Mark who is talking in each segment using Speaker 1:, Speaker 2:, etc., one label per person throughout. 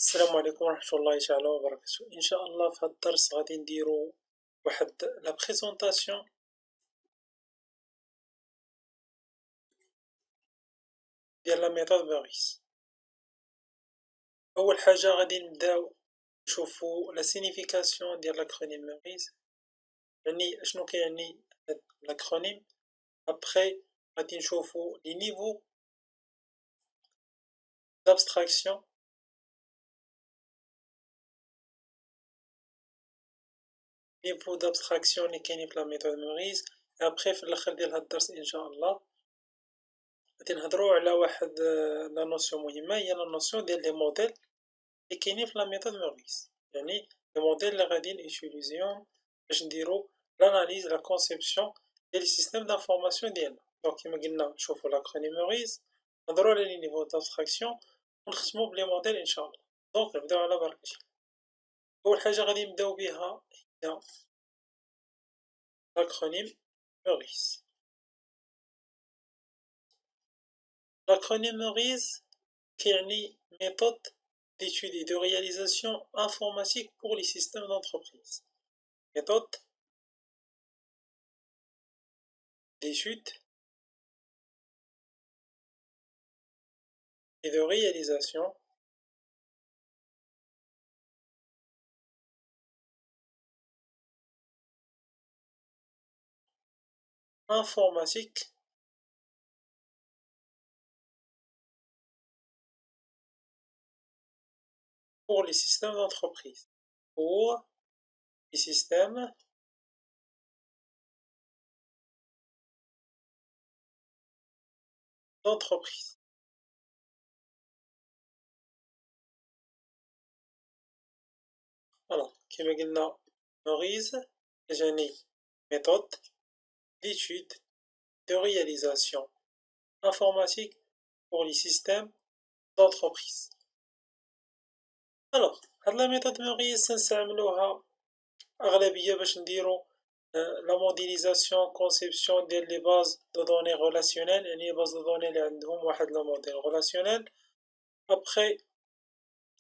Speaker 1: السلام عليكم ورحمة الله تعالى وبركاته. إن شاء الله في هذا الدرس غادي نديرو واحد لا بريزونطاسيون ديال لا ميثود موريس. أول حاجة غادي نبداو نشوفو لا سينيفيكاسيون ديال لاكرونيم موريس، يعني اشنو كيعني هاد لاكرونيم. ابخي غادي نشوفو لي نيفو دابستراكسيون اللي كاينين في لا ميثود موريس. ابخي في الاخر ديال هاد الدرس ان شاء الله غادي نهضروا على واحد لا نوسيون مهمه، هي لا نوسيون ديال لي موديل اللي كاينين في لا ميثود موريس، يعني لي موديل اللي غادي نوتيليزيوهم باش نديرو لاناليز لا كونسيبسيون ديال لي سيستيم دانفورماسيون ديالنا. دونك كيما قلنا نشوفو لاكرونيم موريس، نهضروا على لي نيفو دابستراكسيون ونختمو بلي موديل ان شاء الله. دونك نبداو على بركة الله. اول حاجه غادي نبداو بها هي لاكرونيم موريس. L'acronyme MORIS كيعني méthode d'étude et de réalisation informatique pour les systèmes d'entreprise. Méthode d'étude et de réalisation informatique pour les systèmes d'entreprise. Pour les systèmes d'entreprise. Alors, كما قلنا MORIS يعني méthode d'étude de réalisation informatique pour les systèmes d'entreprise. Alors, هاد لا ميثود موريس نستعملوها أغلبية باش نديرو لا موديليزاسيون كونسيبسيون ديال لي باز دو دوني ريلاسيونيل، يعني لي باز دو دوني اللي عندهم واحد لو موديل ريلاسيونيل. ابخي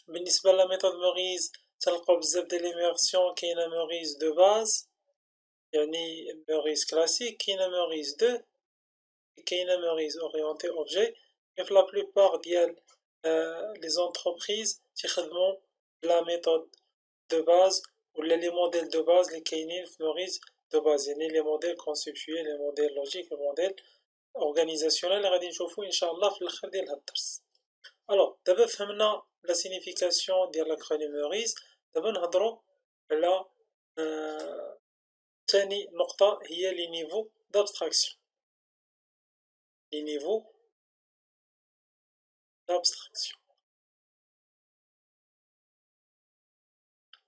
Speaker 1: بالنسبة لا ميثود موريس تلقاو بزاف ديال لي فيرسيون، كاينه موريس دو باز يعني موريس كلاسيك، كاينه موريس 2، كاينه موريس اورينتي اوبجي. مي في لا بلوبار ديال لي زونتربريز تيخدمو لا ميثود دو باز ولا لي موديل دو باز اللي كاينين في موريس دو باز، يعني لي موديل كونسيبسيويل، لي موديل لوجيك، لي موديل اورغانيزاسيونيل اللي غادي نشوفو ان شاء الله في الاخر ديال هاد الدرس. الوغ دابا فهمنا لا سينيفيكاسيون ديال لاكرونيم موريس، دابا نهضرو على تاني نقطة هي لي نيفو دابستراكسيون. لي نيفو دابستراكسيون.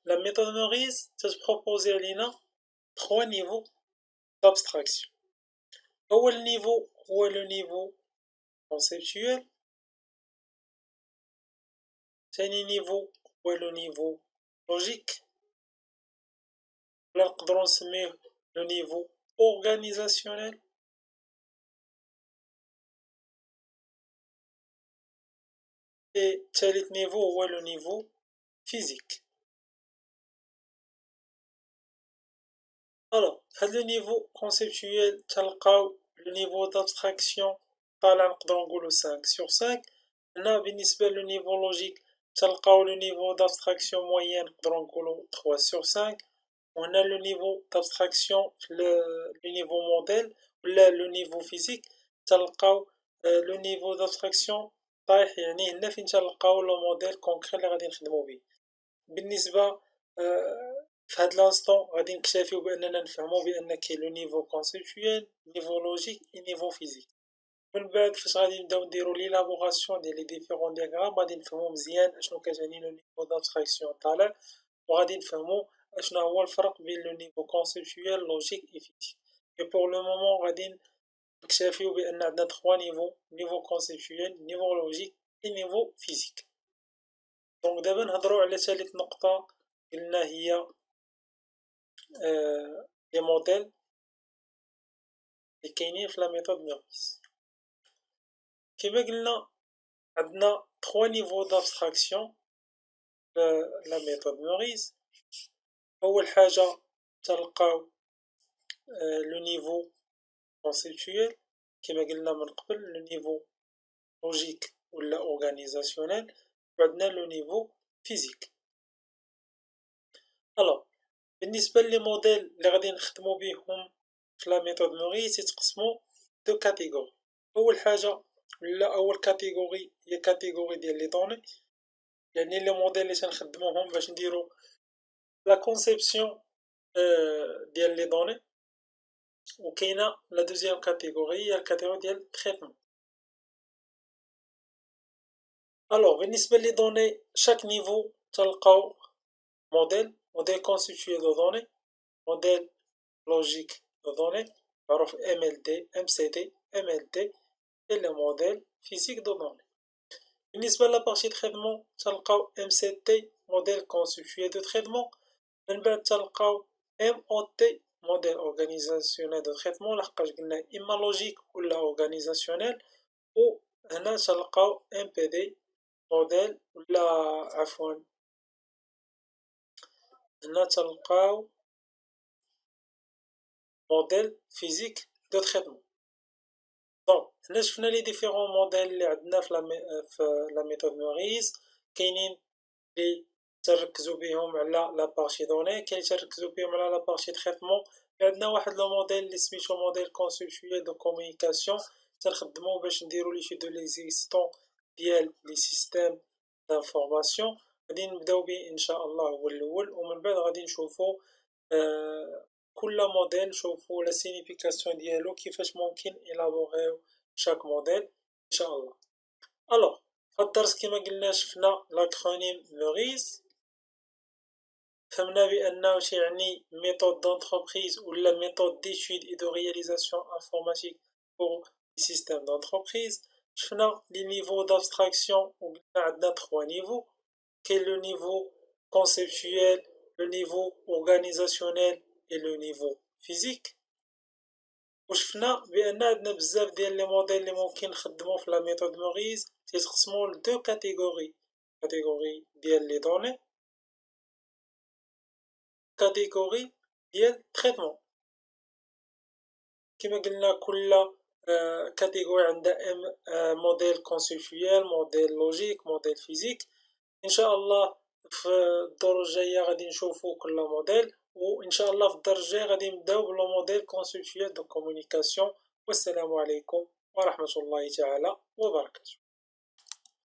Speaker 1: La méthode Maurice propose علينا 3 niveaux d'abstraction. أول niveau هو le niveau conceptuel. ثاني niveau هو le niveau logique. ولا نقدرو نسميه le niveau organisationnel. Et ثالث niveau هو le niveau physique. Alors, هاد le niveau conceptuel تلقاو le niveau d'abstraction طالع نقدرو نقولو 5/5. هنا بالنسبة le niveau logique تلقاو le niveau d'abstraction moyen نقدرو نقولو 3/5. وهنا le niveau d'abstraction le niveau modèle ولا le niveau physique تلقاو le niveau d'abstraction طايح، يعني هنا فين تلقاو لو موديل كونكري اللي غادي نخدمو بيه. بالنسبة في هاد لانستون غادي نكتفيو باننا نفهمو بان كاين لو نيفو كونسيبتويل، نيفو لوجيك اي نيفو فيزيك. من بعد فاش غادي نبداو نديرو ليلابوراسيون ديال لي ديفيرون دياغرام غادي نفهمو مزيان اشنو كتعني لو نيفو دابستراكسيون طالع، وغادي نفهمو اشنا هو الفرق بين لو نيفو كونسيبتويل لوجيك اي فيزيك. اي بور لو مومون غادي نكتفيو بان عندنا 3 نيفو: نيفو كونسيبتويل، نيفو لوجيك اي نيفو فيزيك. دونك دابا نهضرو على ثالث نقطة قلنا هي لي موديل اللي كاينين في لا ميثود موريس. كما قلنا عندنا 3 نيفو دابستراكسيون لا ميثود موريس. أول حاجة تلقاو لو نيفو كونسيبتويال كيما قلنا من قبل، لو نيفو لوجيك ولا اورغانيزاسيونيل، وعندنا لو نيفو فيزيك. الوغ بالنسبة لي موديل اللي غادي نخدمو بيهم في لا ميثود موريس يتقسمو دو كاتيغوري. أول حاجة ولا أول كاتيغوري هي كاتيغوري ديال لي دوني، يعني لي موديل اللي تنخدموهم باش نديرو لا كونسيبسيون ديال لي دوني. وكاينه لا دوزيام كاتيغوري هي الكاتيغوري ديال تريتمون. الوغ بالنسبه لي دوني شاك نيفو تلقاو موديل كونستيتوي دو دوني، موديل لوجيك دو دوني معروف MLD MCD MLD، et le modèle physique de données. بالنسبة لابارتي تريتمون تلقاو MCT موديل كونستيتوي دو تريتمون، من بعد تلقاو MOT موديل اورغانيزاسيونيل دو تريتمون لحقاش قلنا اما لوجيك ولا اورغانيزاسيونيل. و هنا تلقاو MPD موديل ولا عفوا هنا تلقاو موديل فيزيك دو تريتمون. دونك هنا شفنا لي ديفيرون موديل اللي عندنا في لا ميثود موريس. كاينين اللي تركزو بهم على لابارتي دوني، كاين تركزو بهم على لابارتي تريتمون. عندنا واحد لو موديل اللي سميتو موديل كونسيبتويال دو كومونيكاسيون، تنخدمو باش نديرو لي دو ليزيستون ديال لي سيستيم دانفورماسيون. غادي نبداو به ان شاء الله هو الاول، ومن بعد غادي نشوفو كل موديل نشوفو لا سينيفيكاسيون ديالو كيفاش ممكن إلابوغيو شاك موديل ان شاء الله. الوغ في الدرس كما قلنا شفنا لاكرونيم موريس، فهمنا بأنه تعني méthode d'entreprise ولا méthode d'étude et de réalisation informatique pour les systèmes d'entreprise. شفنا les niveaux d'abstraction وقلنا عندنا 3 niveaux، كاين le niveau conceptuel, le niveau organisationnel et le niveau physique. وشفنا بأن عندنا بزاف ديال لي موديل اللي ممكن نخدمو في لا ميثود موريس تيتقسمو لدو كاتيغوري، كاتيغوري ديال لي دوني، كاتيغوري ديال تريتمون. كما قلنا كل كاتيغوري عندها موديل كونسيبتويال، موديل لوجيك، موديل فيزيك. ان شاء الله في الدور الجايه غادي نشوفو كل موديل، وان شاء الله في الدرس الجاي غادي نبداو بلو موديل كونسيبتويال دو كومونيكاسيون. والسلام عليكم ورحمه الله تعالى وبركاته.